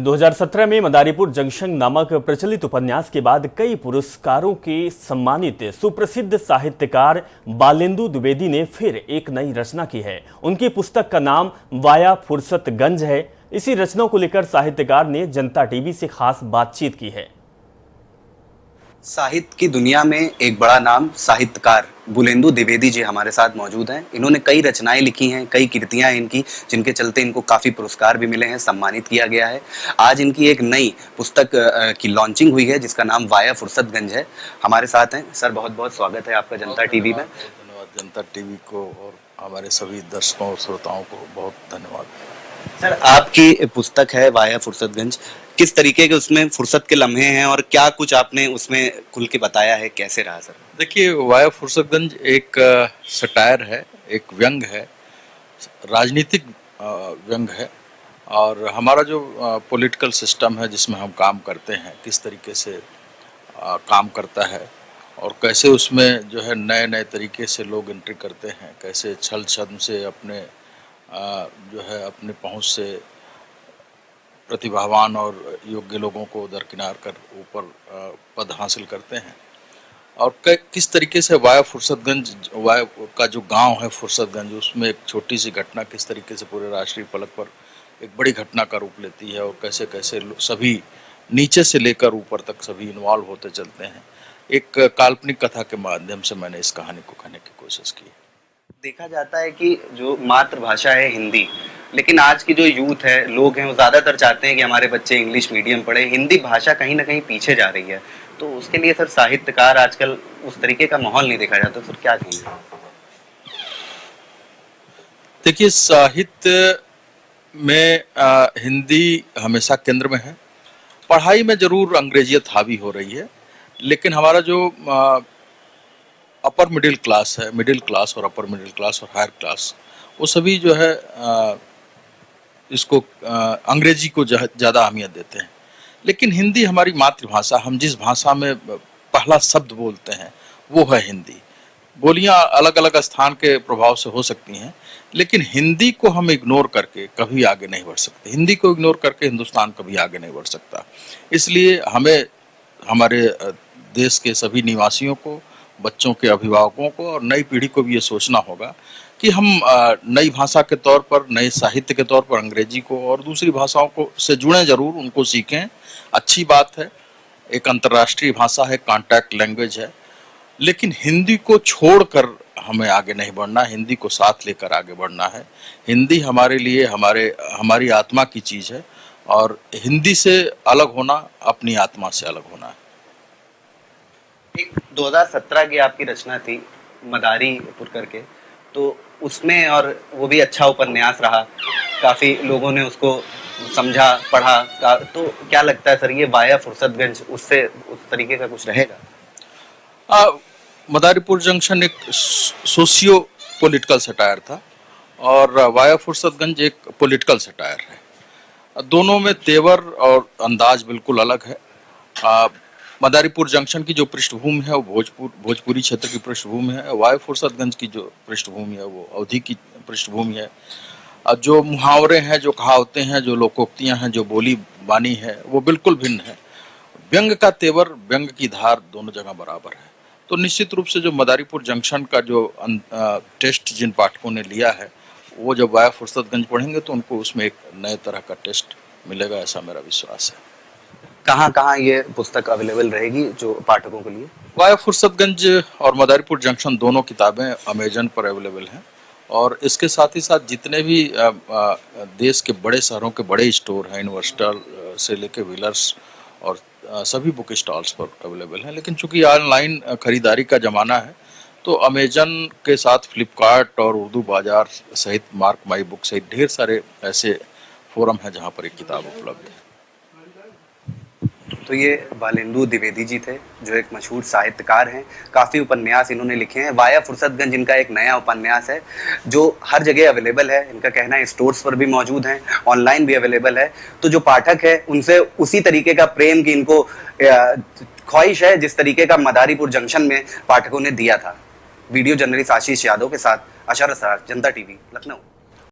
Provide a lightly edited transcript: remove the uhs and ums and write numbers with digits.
2017 में मदारीपुर जंक्शन नामक प्रचलित उपन्यास के बाद कई पुरस्कारों के सम्मानित सुप्रसिद्ध साहित्यकार बालेंदु द्विवेदी ने फिर एक नई रचना की है। उनकी पुस्तक का नाम वाया फुर्सतगंज है। इसी रचना को लेकर साहित्यकार ने जनता टीवी से खास बातचीत की है। साहित्य की दुनिया में एक बड़ा नाम साहित्यकार बालेंदु द्विवेदी जी हमारे साथ मौजूद हैं। इन्होंने कई रचनाएं लिखी हैं, कई कृतियां हैं इनकी, जिनके चलते इनको काफ़ी पुरस्कार भी मिले हैं, सम्मानित किया गया है। आज इनकी एक नई पुस्तक की लॉन्चिंग हुई है जिसका नाम वाया फुर्सतगंज है। हमारे साथ हैं सर, बहुत बहुत स्वागत है आपका जनता टीवी में। धन्यवाद जनता टीवी को और हमारे सभी दर्शकों और श्रोताओं को बहुत धन्यवाद। सर, आपकी पुस्तक है वाया फुर्सतगंज, किस तरीके के उसमें फुर्सत के लम्हे हैं और क्या कुछ आपने उसमें खुल के बताया है, कैसे रहा सर? देखिए, वाया फुर्सतगंज एक सटायर है, एक व्यंग है, राजनीतिक व्यंग है। और हमारा जो पॉलिटिकल सिस्टम है जिसमें हम काम करते हैं, किस तरीके से काम करता है और कैसे उसमें जो है नए नए तरीके से लोग एंट्री करते हैं, कैसे छल छद्म से अपने जो है अपने पहुंच से प्रतिभावान और योग्य लोगों को दरकिनार कर ऊपर पद हासिल करते हैं। और किस तरीके से वाया फुर्सतगंज, वाया का जो गांव है फुर्सतगंज, उसमें एक छोटी सी घटना किस तरीके से पूरे राष्ट्रीय फलक पर एक बड़ी घटना का रूप लेती है और कैसे कैसे सभी नीचे से लेकर ऊपर तक सभी इन्वॉल्व होते चलते हैं। एक काल्पनिक कथा के माध्यम से मैंने इस कहानी को कहने की कोशिश की। देखा जाता है कि जो मातृभाषा है हिंदी, लेकिन आज की जो यूथ है, लोग हैं, वो ज़्यादातर चाहते हैं कि हमारे बच्चे इंग्लिश मीडियम पढ़े। हिंदी भाषा कहीं ना कहीं पीछे जा रही है, तो उसके लिए सर साहित्यकार आजकल उस तरीके का माहौल नहीं देखा जाता, सर क्या कहेंगे? देखिए, साहित्य में हिंदी हमेशा केंद्र में है। पढ़ाई में जरूर अंग्रेजियत हावी हो रही है, लेकिन हमारा जो अपर मिडिल क्लास है, मिडिल क्लास और अपर मिडिल क्लास और हायर क्लास, वो सभी जो है इसको अंग्रेजी को ज़्यादा अहमियत देते हैं। लेकिन हिंदी हमारी मातृभाषा, हम जिस भाषा में पहला शब्द बोलते हैं वो है हिंदी। बोलियां अलग अलग स्थान के प्रभाव से हो सकती हैं, लेकिन हिंदी को हम इग्नोर करके कभी आगे नहीं बढ़ सकते। हिंदी को इग्नोर करके हिंदुस्तान कभी आगे नहीं बढ़ सकता। इसलिए हमें हमारे देश के सभी निवासियों को, बच्चों के अभिभावकों को और नई पीढ़ी को भी ये सोचना होगा कि हम नई भाषा के तौर पर, नए साहित्य के तौर पर अंग्रेजी को और दूसरी भाषाओं को से जुड़ें जरूर, उनको सीखें। अच्छी बात है, एक अंतर्राष्ट्रीय भाषा है, कॉन्टैक्ट लैंग्वेज है, लेकिन हिंदी को छोड़कर हमें आगे नहीं बढ़ना, हिंदी को साथ लेकर आगे बढ़ना है। हिंदी हमारे लिए हमारी आत्मा की चीज़ है और हिंदी से अलग होना अपनी आत्मा से अलग होना है। 2017 की आपकी रचना थी मदारीपुर करके, तो उसमें, और वो भी अच्छा उपन्यास रहा, काफ़ी लोगों ने उसको समझा, पढ़ा, तो क्या लगता है सर, ये वाया फुर्सतगंज उससे उस तरीके का कुछ रहेगा? मदारीपुर जंक्शन एक सोशियो पॉलिटिकल सटायर था और वाया फुर्सतगंज एक पॉलिटिकल सटायर है। दोनों में तेवर और अंदाज बिल्कुल अलग है। मदारीपुर जंक्शन की जो पृष्ठभूमि है वो भोजपुरी क्षेत्र की पृष्ठभूमि है। वाया फुर्सतगंज की जो पृष्ठभूमि है वो अवधी की पृष्ठभूमि है। जो मुहावरे हैं, जो कहावतें हैं, जो लोकोक्तियां हैं, जो बोली बानी है, वो बिल्कुल भिन्न है। व्यंग का तेवर, व्यंग की धार दोनों जगह बराबर है। तो निश्चित रूप से जो मदारीपुर जंक्शन का जो टेस्ट जिन पाठकों ने लिया है, वो जब वाया फुर्सतगंज पढ़ेंगे तो उनको उसमें एक नए तरह का टेस्ट मिलेगा, ऐसा मेरा विश्वास है। कहाँ कहाँ ये पुस्तक अवेलेबल रहेगी जो पाठकों के लिए? वाया फुर्सतगंज और मदारीपुर जंक्शन दोनों किताबें अमेजन पर अवेलेबल हैं और इसके साथ ही साथ जितने भी देश के बड़े शहरों के बड़े स्टोर हैं, यूनिवर्सल से लेके व्हीलर्स और सभी बुक स्टॉल्स पर अवेलेबल हैं। लेकिन चूंकि ऑनलाइन खरीदारी का ज़माना है, तो अमेजन के साथ फ्लिपकार्ट और उर्दू बाजार सहित मार्क माई बुक सहित ढेर सारे ऐसे फोरम हैं जहाँ पर एक किताब उपलब्ध है। तो ये बालेंदु द्विवेदी जी थे, जो एक मशहूर साहित्यकार हैं। काफ़ी उपन्यास इन्होंने लिखे हैं। वाया फुर्सतगंज इनका एक नया उपन्यास है जो हर जगह अवेलेबल है। इनका कहना है स्टोर्स पर भी मौजूद हैं, ऑनलाइन भी अवेलेबल है। तो जो पाठक है उनसे उसी तरीके का प्रेम की इनको ख्वाहिश है जिस तरीके का मदारीपुर जंक्शन में पाठकों ने दिया था। वीडियो जर्नलिस्ट आशीष यादव के साथ अशर असरार, जनता टीवी, लखनऊ।